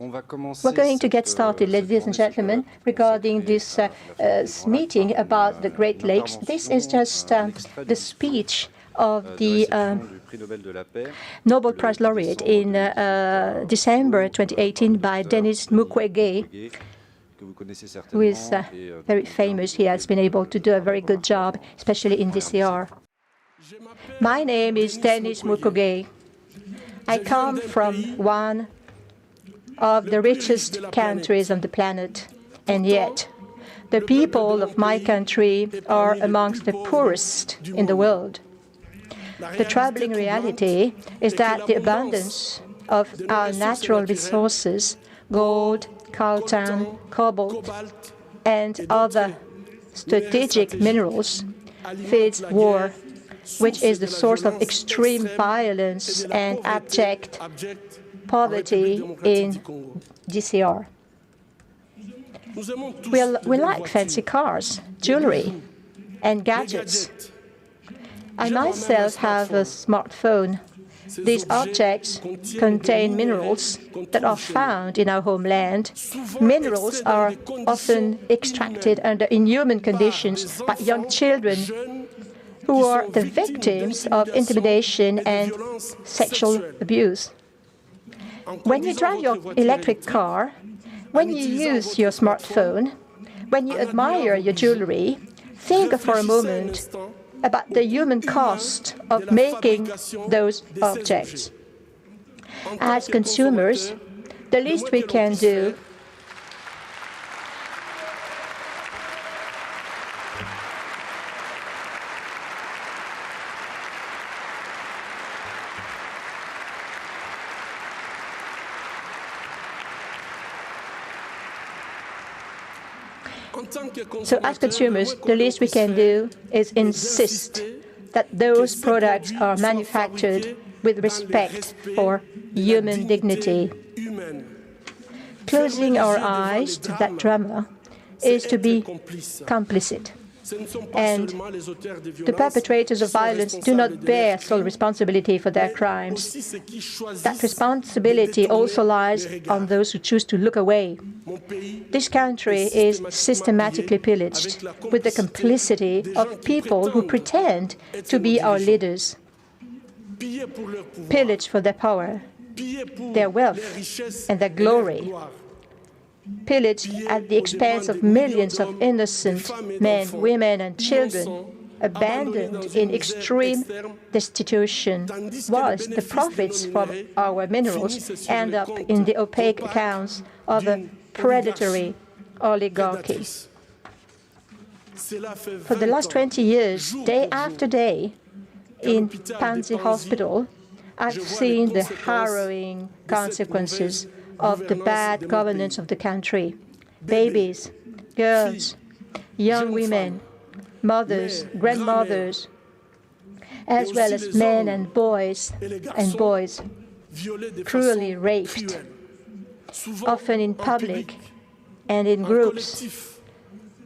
We're going to get started, ladies and gentlemen, regarding this meeting about the Great Lakes. This is just the speech of the Nobel Prize laureate in December 2018 by Denis Mukwege, who is very famous. He has been able to do a very good job, especially in DCR. My name is Denis Mukwege. I come from one of the richest countries on the planet, and yet the people of my country are amongst the poorest in the world. The troubling reality is that the abundance of our natural resources, gold, coltan, cobalt, and other strategic minerals, feeds war, which is the source of extreme violence and abject poverty in DCR. We like fancy cars, jewelry, and gadgets. I myself have a smartphone. These objects contain minerals that are found in our homeland. Minerals are often extracted under inhuman conditions by young children who are the victims of intimidation and sexual abuse. When you drive your electric car, when you use your smartphone, when you admire your jewelry, think for a moment about the human cost of making those objects. As consumers, the least we can do So as consumers, the least we can do is insist that those products are manufactured with respect for human dignity. Closing our eyes to that drama is to be complicit. And the perpetrators of violence do not bear sole responsibility for their crimes. That responsibility also lies on those who choose to look away. This country is systematically pillaged with the complicity of people who pretend to be our leaders. Pillaged for their power, their wealth, and their glory. Pillaged at the expense of millions of innocent men, women, and children, abandoned in extreme destitution, whilst the profits from our minerals end up in the opaque accounts of a predatory oligarchy. For the last 20 years, day after day, in Panzi Hospital, I've seen the harrowing consequences of the bad governance of the country. Babies, girls, young women, mothers, grandmothers, as well as men and boys cruelly raped, often in public and in groups,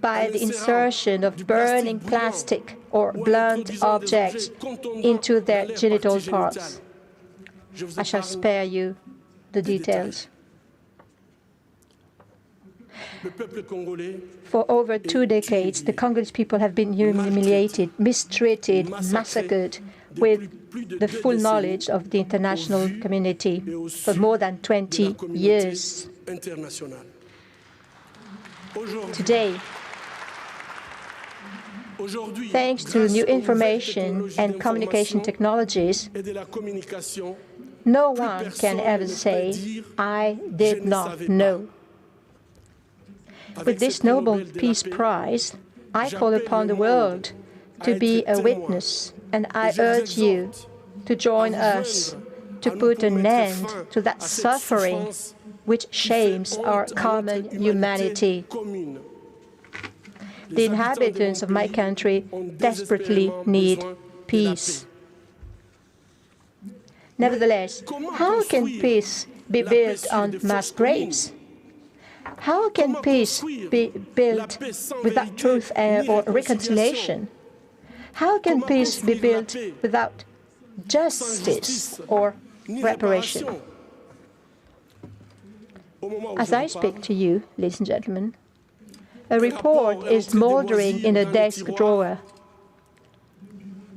by the insertion of burning plastic or blunt objects into their genital parts. I shall spare you the details. For over 2 decades, the Congolese people have been humiliated, mistreated, massacred, with the full knowledge of the international community for more than 20 years. Today, thanks to new information and communication technologies, no one can ever say, "I did not know." With this Nobel Peace Prize, I call upon the world to be a witness, and I urge you to join us to put an end to that suffering which shames our common humanity. The inhabitants of my country desperately need peace. Nevertheless, how can peace be built on mass graves? How can peace be built without truth or reconciliation? How can peace be built without justice or reparation? As I speak to you, ladies and gentlemen, a report is moldering in a desk drawer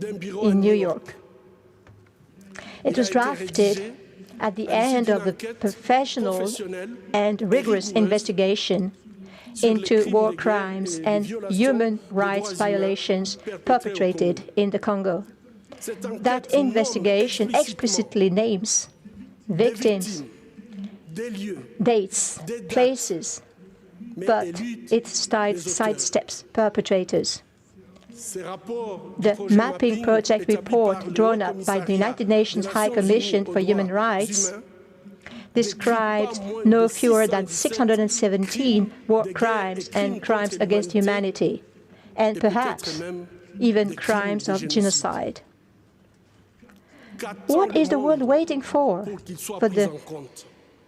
in New York. It was drafted at the end of a professional and rigorous investigation into war crimes and human rights violations perpetrated in the Congo. That investigation explicitly names victims, dates, places, but it sidesteps perpetrators. The mapping project report drawn up by the United Nations High Commission for Human Rights describes no fewer than 617 war crimes and crimes against humanity, and perhaps even crimes of genocide. What is the world waiting for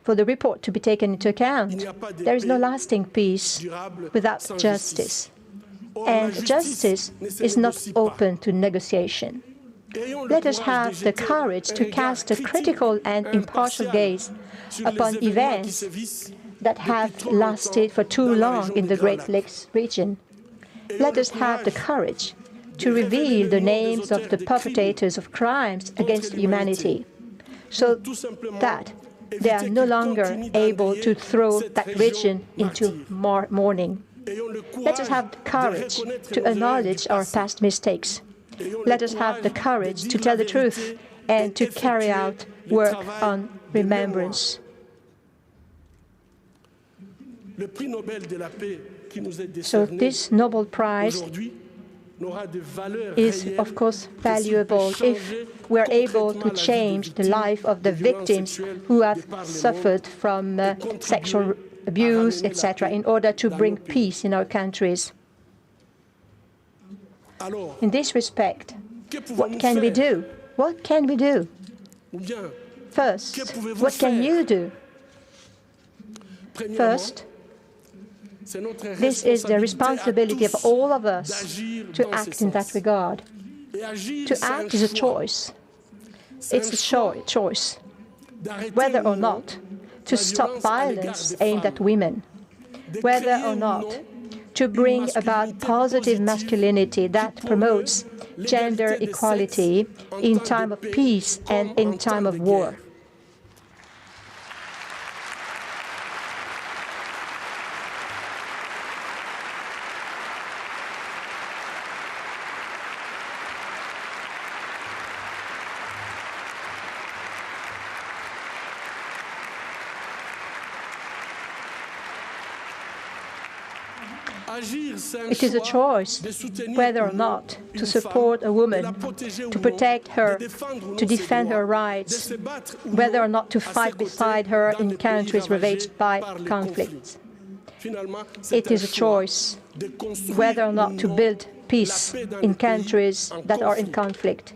the report to be taken into account? There is no lasting peace without justice, and justice is not open to negotiation. Let us have the courage to cast a critical and impartial gaze upon events that have lasted for too long in the Great Lakes region. Let us have the courage to reveal the names of the perpetrators of crimes against humanity, so that they are no longer able to throw that region into mourning. Let us have the courage to acknowledge our past mistakes. Let us have the courage to tell the truth and to carry out work on remembrance. So this Nobel Prize is, of course, valuable if we're able to change the life of the victims who have suffered from sexual abuse, etc., in order to bring peace in our countries. In this respect, what can we do? What can we do? First, what can you do? First, this is the responsibility of all of us to act in that regard. To act is a choice. It's a choice, whether or not to stop violence aimed at women, whether or not to bring about positive masculinity that promotes gender equality in time of peace and in time of war. It is a choice whether or not to support a woman, to protect her, to defend her rights, whether or not to fight beside her in countries ravaged by conflicts. It is a choice whether or not to build peace in countries that are in conflict.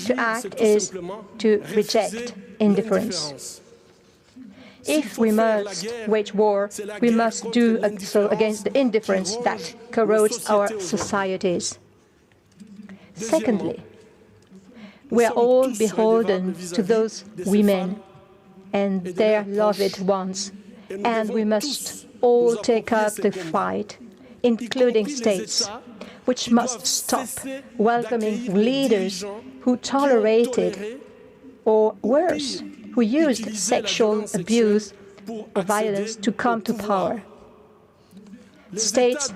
To act is to reject indifference. If we must wage war, we must do so against the indifference that corrodes our societies. Secondly, we are all beholden to those women and their loved ones, and we must all take up the fight, including states, which must stop welcoming leaders who tolerated, or worse, who used sexual abuse or violence to come to power. States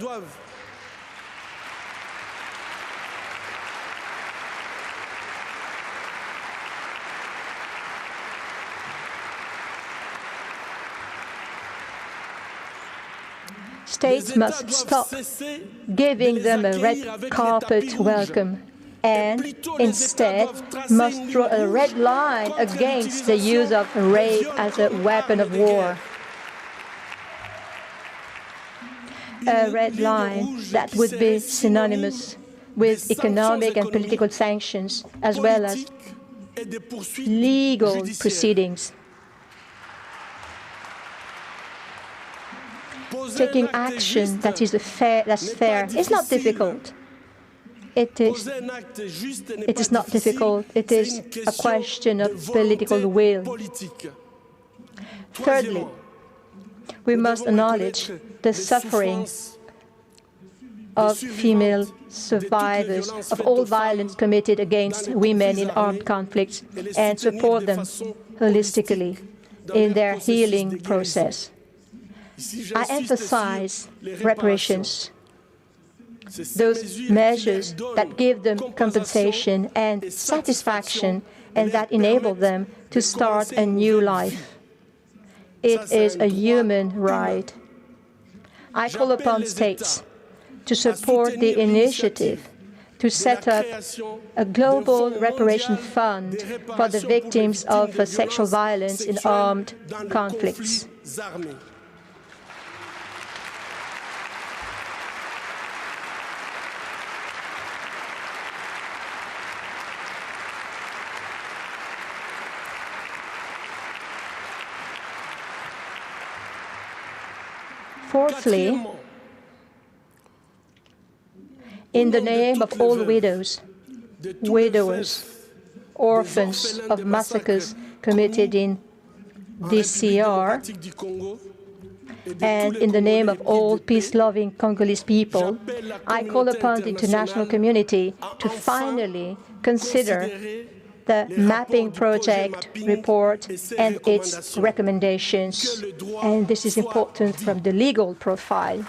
must stop giving them a red carpet welcome, and instead must draw a red line against the use of rape as a weapon of war. A red line that would be synonymous with economic and political sanctions, as well as legal proceedings. Taking action that is fair is not difficult. It is not difficult. It is a question of political will. Thirdly, We must acknowledge the suffering of female survivors of all violence committed against women in armed conflicts and support them holistically in their healing process. I emphasize reparations, those measures that give them compensation and satisfaction and that enable them to start a new life. It is a human right. I call upon states to support the initiative to set up a global reparation fund for the victims of sexual violence in armed conflicts. Fourthly, in the name of all widows, widowers, orphans of massacres committed in DCR, and in the name of all peace-loving Congolese people, I call upon the international community to finally consider the mapping project report and its recommendations. And this is important from the legal profile.